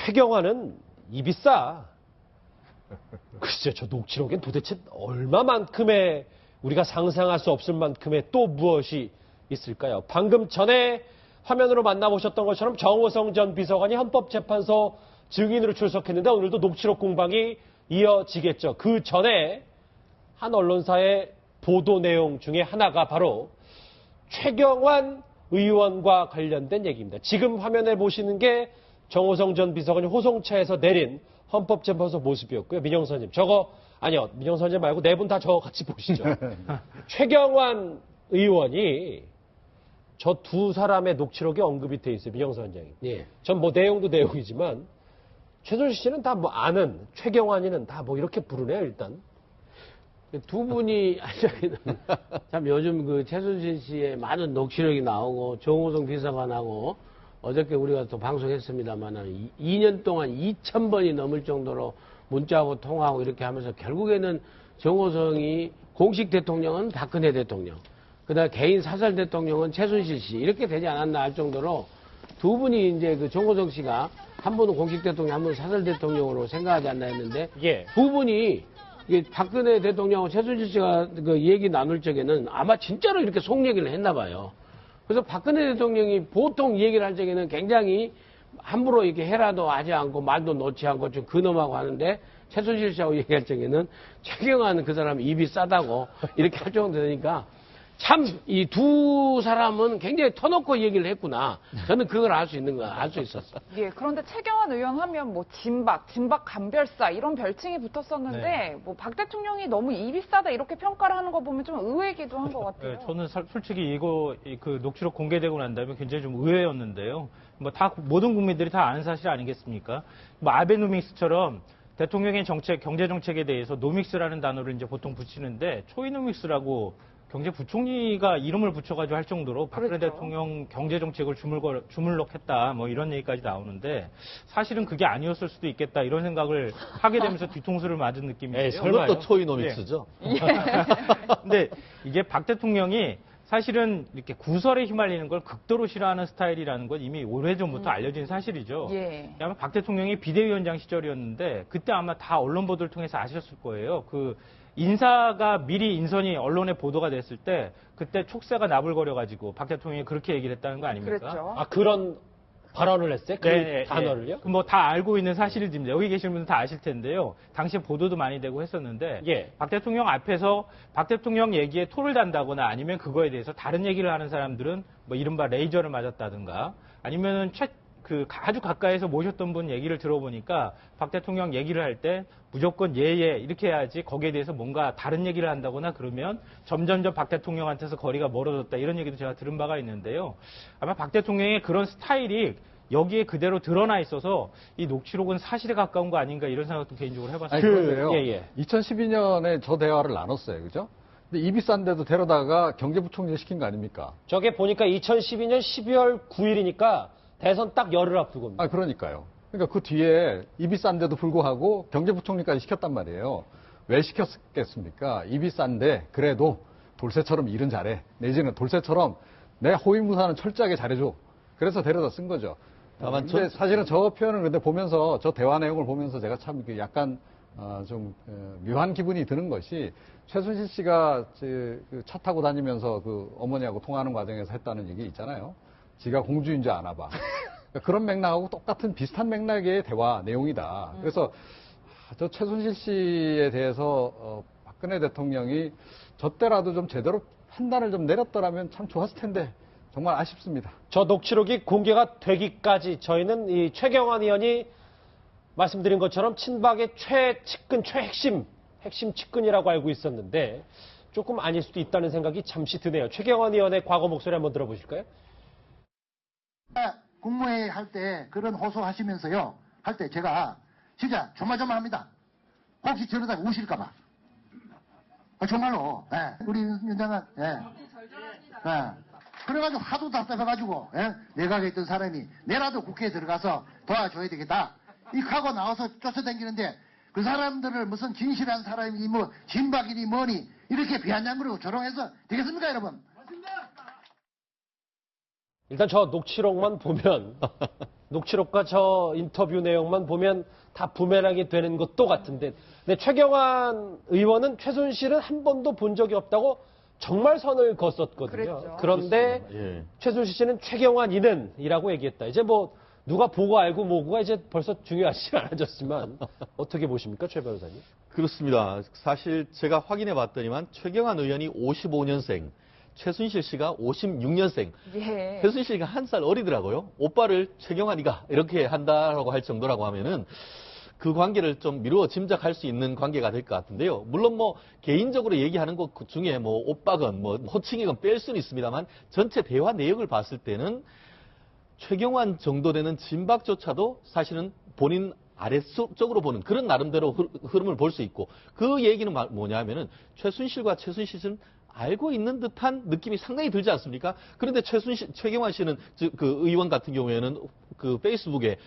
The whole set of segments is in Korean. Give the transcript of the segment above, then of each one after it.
최경환은 입이 싸. 글쎄, 저 녹취록엔 도대체 얼마만큼의 우리가 상상할 수 없을 만큼의 또 무엇이 있을까요? 방금 전에 화면으로 만나보셨던 것처럼 정호성 전 비서관이 헌법재판소 증인으로 출석했는데 오늘도 녹취록 공방이 이어지겠죠. 그 전에 한 언론사의 보도 내용 중에 하나가 바로 최경환 의원과 관련된 얘기입니다. 지금 화면에 보시는 게 정호성 전 비서관이 호송차에서 내린 헌법재판소 모습이었고요. 민영선 선생님, 아니요, 민영선 선생님 말고 네 분 다 저거 같이 보시죠. 최경환 의원이 저 두 사람의 녹취록에 언급이 돼 있어요. 민영선 선생님. 예. 전 뭐 내용도 내용이지만 최순실 씨는 다 뭐 아는, 최경환이는 다 뭐 이렇게 부르네요, 일단. 두 분이 참 요즘 그 최순실 씨의 많은 녹취록이 나오고 정호성 비서관하고 어저께 우리가 또 방송했습니다만 2년 동안 2,000번이 넘을 정도로 문자하고 통화하고 이렇게 하면서 결국에는 정호성이 공식 대통령은 박근혜 대통령, 그다음에 개인 사설 대통령은 최순실 씨 이렇게 되지 않았나 할 정도로 두 분이 이제 그 정호성 씨가 한 분은 공식 대통령, 한 분은 사설 대통령으로 생각하지 않나 했는데 예. 두 분이 이게 박근혜 대통령하고 최순실 씨가 그 얘기 나눌 적에는 아마 진짜로 이렇게 속 얘기를 했나 봐요. 그래서 박근혜 대통령이 보통 얘기를 할 적에는 굉장히 함부로 이렇게 해라도 하지 않고 말도 놓지 않고 좀 근엄하고 하는데 최순실 씨하고 얘기할 적에는 최경환 그 사람 입이 싸다고 이렇게 할 정도 되니까 참 이 두 사람은 굉장히 터놓고 얘기를 했구나. 저는 그걸 알 수 있었어. 예, 그런데 최경환 의원 하면 뭐 진박 감별사 이런 별칭이 붙었었는데 네. 뭐 박 대통령이 너무 입이 싸다 이렇게 평가를 하는 거 보면 좀 의외기도 한 것 같아요. 네, 저는 솔직히 그 녹취록 공개되고 난 다음에 굉장히 좀 의외였는데요. 모든 국민들이 다 아는 사실 아니겠습니까? 아베노믹스처럼 대통령의 정책, 경제 정책에 대해서 노믹스라는 단어를 이제 보통 붙이는데 초이노믹스라고 경제부총리가 이름을 붙여가지고 할 정도로 박근혜 그렇죠. 대통령 경제정책을 주물럭했다 뭐 이런 얘기까지 나오는데 사실은 그게 아니었을 수도 있겠다 이런 생각을 하게 되면서 뒤통수를 맞은 느낌이에요. 에이, 설마요? 그것도 초이노믹스죠. 근데 이게 박 대통령이 사실은 이렇게 구설에 휘말리는 걸 극도로 싫어하는 스타일이라는 건 이미 오래전부터 알려진 사실이죠. 예. 아마 박 대통령이 비대위원장 시절이었는데 그때 아마 다 언론 보도를 통해서 아셨을 거예요. 그 인사가 미리 인선이 언론에 보도가 됐을 때 그때 촉새가 나불거려가지고 박 대통령이 그렇게 얘기를 했다는 거 아닙니까? 그랬죠. 아, 그런 발언을 했어요? 그 단어를요? 뭐 다 알고 있는 사실입니다. 여기 계신 분들 다 아실 텐데요. 당시에 보도도 많이 되고 했었는데 예. 박 대통령 앞에서 박 대통령 얘기에 토를 단다거나 아니면 그거에 대해서 다른 얘기를 하는 사람들은 뭐 이른바 레이저를 맞았다든가 아니면은 아주 가까이서 모셨던 분 얘기를 들어보니까 박 대통령 얘기를 할 때 무조건 예예 이렇게 해야지 거기에 대해서 뭔가 다른 얘기를 한다거나 그러면 점점점 박 대통령한테서 거리가 멀어졌다 이런 얘기도 제가 들은 바가 있는데요. 아마 박 대통령의 그런 스타일이 여기에 그대로 드러나 있어서 이 녹취록은 사실에 가까운 거 아닌가 이런 생각도 개인적으로 해봤습니다. 아니, 그런데요. 예. 2012년에 저 대화를 나눴어요. 그죠? 근데 입이 싼데도 데려다가 경제부총리 시킨 거 아닙니까? 저게 보니까 2012년 12월 9일이니까 대선 딱 열흘 앞두고입니다. 아, 그러니까요. 그러니까 그 뒤에 입이 싼데도 불구하고 경제부총리까지 시켰단 말이에요. 왜 시켰겠습니까? 입이 싼데 그래도 돌쇠처럼 일은 잘해. 내지는 돌쇠처럼 내 호위무사는 철저하게 잘해줘. 그래서 데려다 쓴 거죠. 다만 근데 사실은 저 표현을 근데 보면서 저 대화 내용을 보면서 제가 참 약간 좀 묘한 기분이 드는 것이 최순실 씨가 차 타고 다니면서 그 어머니하고 통화하는 과정에서 했다는 얘기 있잖아요. 지가 공주인 줄 아나 봐. 그런 맥락하고 똑같은 비슷한 맥락의 대화 내용이다. 그래서 저 최순실 씨에 대해서 박근혜 대통령이 저 때라도 좀 제대로 판단을 좀 내렸더라면 참 좋았을 텐데 정말 아쉽습니다. 저 녹취록이 공개가 되기까지 저희는 이 최경환 의원이 말씀드린 것처럼 친박의 핵심 측근이라고 알고 있었는데 조금 아닐 수도 있다는 생각이 잠시 드네요. 최경환 의원의 과거 목소리 한번 들어보실까요? 국무회의 할 때 그런 호소하시면서요. 할 때 제가 진짜 조마조마합니다. 혹시 저러다가 우실까봐. 정말로. 우리 위원장은. 그래가지고 하도 답답해가지고 내각에 있던 사람이 내라도 국회에 들어가서 도와줘야 되겠다. 이 하고 나와서 쫓아다니는데 그 사람들을 무슨 진실한 사람이 뭐 진박이니 뭐니 이렇게 비아냥거리고 조롱해서 되겠습니까 여러분? 일단 저 녹취록만 보면 녹취록과 저 인터뷰 내용만 보면 다 부메랑이 되는 것도 같은데, 근데 최경환 의원은 최순실은 한 번도 본 적이 없다고 정말 선을 그었었거든요. 그랬죠. 그런데 예. 최순실 씨는 최경환이는 이라고 얘기했다. 이제 뭐 누가 보고 알고 뭐고가 이제 벌써 중요하지 않아졌지만 어떻게 보십니까, 최 변호사님? 그렇습니다. 사실 제가 확인해 봤더니만 최경환 의원이 55년생, 최순실 씨가 56년생. 예. 최순실 씨가 한 살 어리더라고요. 오빠를 최경환이가 이렇게 한다라고 할 정도라고 하면은 그 관계를 좀 미루어 짐작할 수 있는 관계가 될 것 같은데요. 물론 뭐 개인적으로 얘기하는 것 중에 뭐 오빠건 뭐 호칭이건 뺄 수는 있습니다만 전체 대화 내용을 봤을 때는 최경환 정도 되는 진박조차도 사실은 본인 아래쪽으로 보는 그런 나름대로 흐름을 볼 수 있고, 그 얘기는 뭐냐면은 최순실과 최순실은 알고 있는 듯한 느낌이 상당히 들지 않습니까? 그런데 최경환 씨는 그 의원 같은 경우에는 그 페이스북에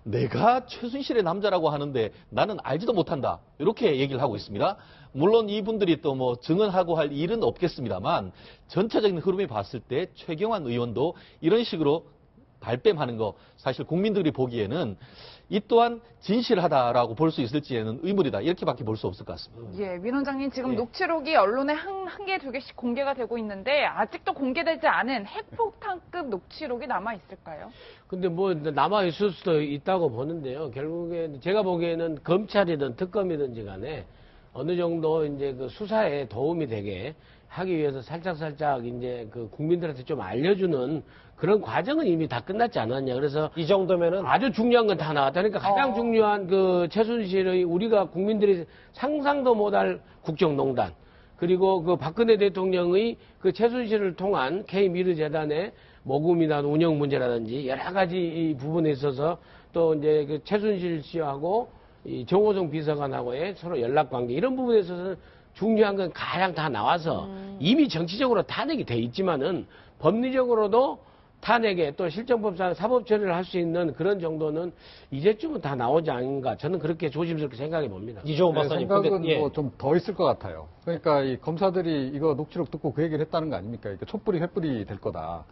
내가 최순실의 남자라고 하는데 나는 알지도 못한다, 이렇게 얘기를 하고 있습니다. 물론 이분들이 또 뭐 증언하고 할 일은 없겠습니다만 전체적인 흐름을 봤을 때 최경환 의원도 이런 식으로 발뺌하는 거 사실 국민들이 보기에는 이 또한 진실하다라고 볼 수 있을지에는 의문이다, 이렇게밖에 볼 수 없을 것 같습니다. 예, 민 원장님 지금 예. 녹취록이 언론에 한 개, 두 개씩 공개가 되고 있는데 아직도 공개되지 않은 핵폭탄급 녹취록이 남아 있을까요? 근데 뭐 남아 있을 수도 있다고 보는데요. 결국에 제가 보기에는 검찰이든 특검이든지 간에 어느 정도 이제 그 수사에 도움이 되게 하기 위해서 살짝 이제 그 국민들한테 좀 알려주는 그런 과정은 이미 다 끝났지 않았냐. 그래서 이 정도면은 아주 중요한 건 다 나왔다. 그러니까 가장 중요한 그 최순실의 우리가 국민들이 상상도 못할 국정농단, 그리고 그 박근혜 대통령의 그 최순실을 통한 K미르재단의 모금이나 운영 문제라든지 여러 가지 이 부분에 있어서 또 이제 그 최순실 씨하고 이 정호성 비서관하고의 서로 연락 관계, 이런 부분에 있어서는 중요한 건 가장 다 나와서 이미 정치적으로 탄핵이 돼 있지만은 법리적으로도 탄핵에 또 실정법상 사법 처리를 할 수 있는 그런 정도는 이제쯤은 다 나오지 않은가, 저는 그렇게 조심스럽게 생각해 봅니다. 이종호 네, 박사님. 생각은 근데, 예. 뭐 좀 더 있을 것 같아요. 그러니까 이 검사들이 이거 녹취록 듣고 그 얘기를 했다는 거 아닙니까? 이게 촛불이 횃불이 될 거다.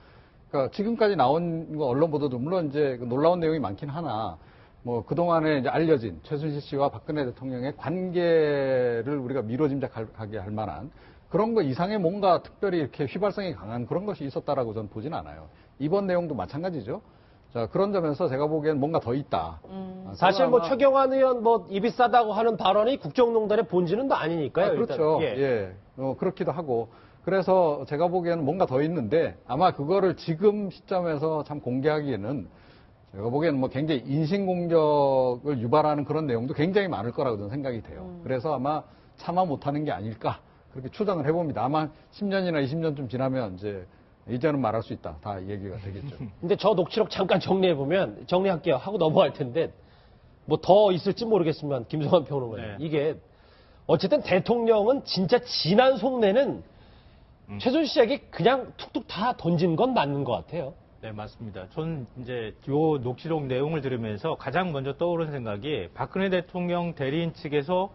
그러니까 지금까지 나온 거 언론 보도도 물론 이제 그 놀라운 내용이 많긴 하나, 뭐 그동안에 이제 알려진 최순실 씨와 박근혜 대통령의 관계를 우리가 미뤄짐작하게 할 만한 그런 거 이상의 뭔가 특별히 이렇게 휘발성이 강한 그런 것이 있었다라고 저는 보진 않아요. 이번 내용도 마찬가지죠. 자, 그런 점에서 제가 보기엔 뭔가 더 있다. 사실 뭐 아마- 최경환 의원 뭐 입이 싸다고 하는 발언이 국정농단의 본질은 또 아니니까요. 그렇죠. 일단. 예. 그렇기도 하고. 그래서 제가 보기에는 뭔가 더 있는데 아마 그거를 지금 시점에서 참 공개하기에는 제가 보기에는 뭐 굉장히 인신공격을 유발하는 그런 내용도 굉장히 많을 거라고 저는 생각이 돼요. 그래서 아마 참아 못하는 게 아닐까 그렇게 추정을 해봅니다. 아마 10년이나 20년쯤 지나면 이제는 말할 수 있다. 다 얘기가 되겠죠. 근데 저 녹취록 잠깐 정리해보면, 정리할게요. 하고 넘어갈 텐데, 뭐 더 있을지 모르겠지만, 김성환 평론가님. 네. 이게, 어쨌든 대통령은 진짜 진한 속내는 최순실 씨에게 그냥 툭툭 다 던진 건 맞는 것 같아요. 네, 맞습니다. 전 이제 요 녹취록 내용을 들으면서 가장 먼저 떠오른 생각이 박근혜 대통령 대리인 측에서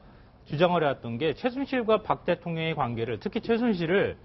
주장을 해왔던 게 최순실과 박 대통령의 관계를, 특히 최순실을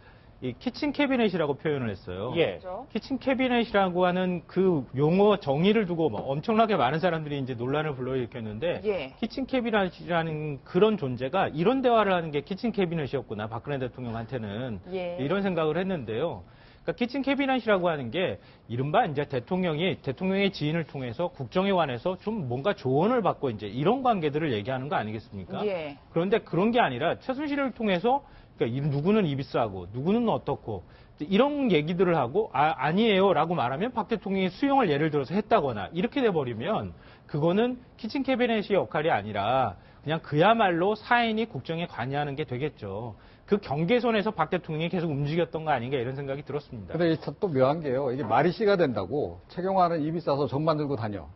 이 키친 캐비넷이라고 표현을 했어요. 예. 그렇죠? 키친 캐비넷이라고 하는 그 용어 정의를 두고 뭐 엄청나게 많은 사람들이 이제 논란을 불러일으켰는데, 예. 키친 캐비넷이라는 그런 존재가 이런 대화를 하는 게 키친 캐비넷이었구나, 박근혜 대통령한테는. 예. 이런 생각을 했는데요. 그러니까 키친 캐비넷이라고 하는 게 이른바 이제 대통령의 지인을 통해서 국정에 관해서 좀 뭔가 조언을 받고 이제 이런 관계들을 얘기하는 거 아니겠습니까? 예. 그런데 그런 게 아니라 최순실을 통해서 그러니까 누구는 입이 싸고 누구는 어떻고 이런 얘기들을 하고 아니에요라고 말하면 박 대통령이 수용을 예를 들어서 했다거나 이렇게 돼버리면 그거는 키친 캐비넷의 역할이 아니라 그냥 그야말로 사인이 국정에 관여하는 게 되겠죠. 그 경계선에서 박 대통령이 계속 움직였던 거 아닌가 이런 생각이 들었습니다. 근데 또 묘한 게요. 이게 말이 씨가 된다고 최경환은 입이 싸서 정만 들고 다녀.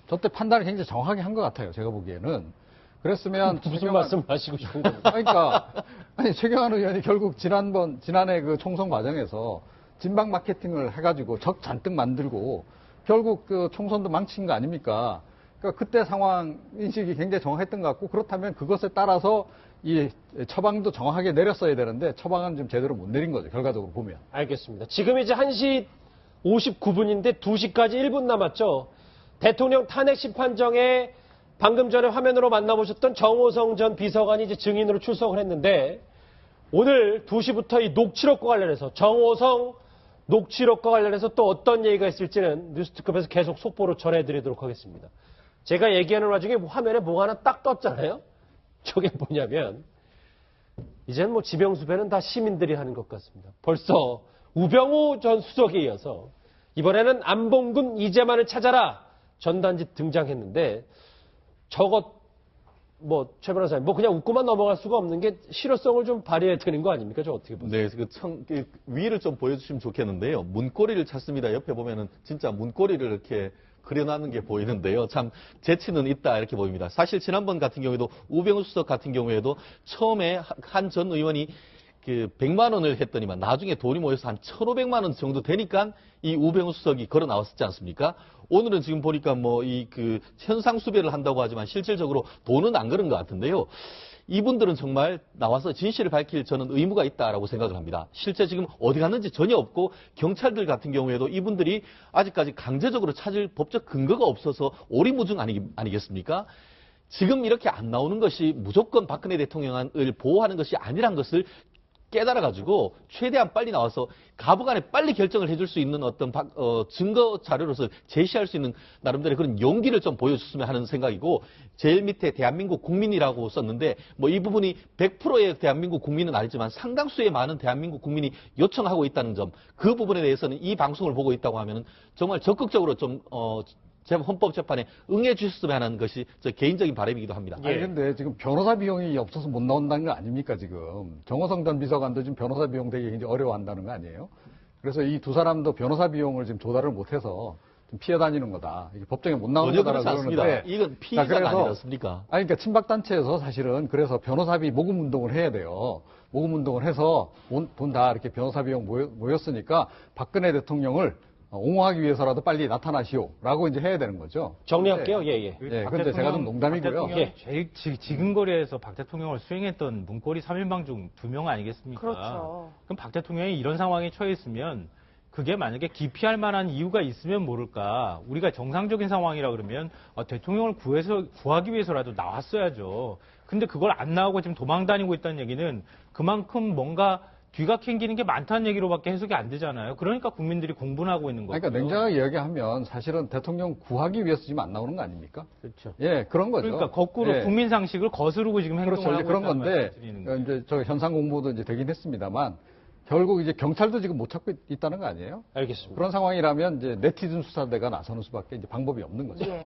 저 때 판단을 굉장히 정확하게 한 것 같아요. 제가 보기에는. 그랬으면 무슨 말씀 하시고 싶은 겁니까? 그러니까 아니 최경환 의원이 결국 지난해 그 총선 과정에서 진박 마케팅을 해가지고 적 잔뜩 만들고 결국 그 총선도 망친 거 아닙니까? 그러니까 그때 상황 인식이 굉장히 정확했던 것 같고 그렇다면 그것에 따라서 이 처방도 정확하게 내렸어야 되는데 처방은 좀 제대로 못 내린 거죠. 결과적으로 보면. 알겠습니다. 지금 이제 1시 59분인데 2시까지 1분 남았죠. 대통령 탄핵 심판정에 방금 전에 화면으로 만나보셨던 정호성 전 비서관이 이제 증인으로 출석을 했는데 오늘 2시부터 이 녹취록과 관련해서 정호성 녹취록과 관련해서 또 어떤 얘기가 있을지는 뉴스특급에서 계속 속보로 전해드리도록 하겠습니다. 제가 얘기하는 와중에 화면에 뭐가 하나 딱 떴잖아요. 저게 뭐냐면 이제는 뭐 지명수배는 다 시민들이 하는 것 같습니다. 벌써 우병우 전 수석에 이어서 이번에는 안봉근 이재만을 찾아라 전단지 등장했는데 저것 최 변호사님 그냥 웃고만 넘어갈 수가 없는 게 실효성을 좀 발휘해야 되는 거 아닙니까? 저 어떻게 보세요? 네, 위를 좀 보여주시면 좋겠는데요. 문고리를 찾습니다. 옆에 보면은 진짜 문고리를 이렇게 그려놨는 게 보이는데요. 참 재치는 있다 이렇게 보입니다. 사실 지난번 같은 경우에도 우병우 수석 같은 경우에도 처음에 한 전 의원이 100만 원을 했더니만 나중에 돈이 모여서 한 1,500만 원 정도 되니까 이 우병우 수석이 걸어 나왔었지 않습니까? 오늘은 지금 보니까 현상 수배를 한다고 하지만 실질적으로 돈은 안 그런 것 같은데요. 이분들은 정말 나와서 진실을 밝힐 저는 의무가 있다라고 생각을 합니다. 실제 지금 어디 갔는지 전혀 없고 경찰들 같은 경우에도 이분들이 아직까지 강제적으로 찾을 법적 근거가 없어서 오리무중 아니겠습니까? 지금 이렇게 안 나오는 것이 무조건 박근혜 대통령을 보호하는 것이 아니란 것을 깨달아가지고 최대한 빨리 나와서 가부간에 빨리 결정을 해줄 수 있는 어떤 증거 자료로서 제시할 수 있는 나름대로 그런 용기를 좀 보여줬으면 하는 생각이고 제일 밑에 대한민국 국민이라고 썼는데 이 부분이 100%의 대한민국 국민은 아니지만 상당수의 많은 대한민국 국민이 요청하고 있다는 점 그 부분에 대해서는 이 방송을 보고 있다고 하면은 정말 적극적으로 좀 헌법재판에 응해 주셨으면 하는 것이 저 개인적인 바람이기도 합니다. 아니, 근데 지금 변호사 비용이 없어서 못 나온다는 거 아닙니까, 지금? 정호성 전 비서관도 지금 변호사 비용 되게 굉장히 어려워한다는 거 아니에요? 그래서 이 두 사람도 변호사 비용을 지금 조달을 못해서 좀 피해 다니는 거다. 이게 법정에 못 나오는 거다라고 그러는데. 이건 피해자가 아니지 않습니까? 그러니까 친박단체에서 사실은 그래서 변호사비 모금 운동을 해야 돼요. 모금 운동을 해서 돈 다 이렇게 변호사 비용 모였으니까 박근혜 대통령을 옹호하기 위해서라도 빨리 나타나시오라고 이제 해야 되는 거죠. 정리할게요. 예, 근데 제가 좀 농담이고요. 제일 지근거리에서 박 대통령을 수행했던 문고리 3인방 중 2명 아니겠습니까? 그렇죠. 그럼 박 대통령이 이런 상황에 처해 있으면 그게 만약에 기피할 만한 이유가 있으면 모를까. 우리가 정상적인 상황이라 그러면 대통령을 구하기 위해서라도 나왔어야죠. 근데 그걸 안 나오고 지금 도망 다니고 있다는 얘기는 그만큼 뭔가 뒤가 캥기는 게 많다는 얘기로밖에 해석이 안 되잖아요. 그러니까 국민들이 공분하고 있는 거예요. 그러니까 냉정하게 이야기하면 사실은 대통령 구하기 위해서 지금 안 나오는 거 아닙니까? 그렇죠. 예, 그런 거죠. 그러니까 거꾸로 예. 국민 상식을 거스르고 지금 행동을 그렇죠. 하고 이제 그런 있다는 건데 말씀드리는 거예요. 이제 저 현상 공부도 이제 되긴 했습니다만 결국 이제 경찰도 지금 못 찾고 있다는 거 아니에요? 알겠습니다. 그런 상황이라면 이제 네티즌 수사대가 나서는 수밖에 이제 방법이 없는 거죠. 예.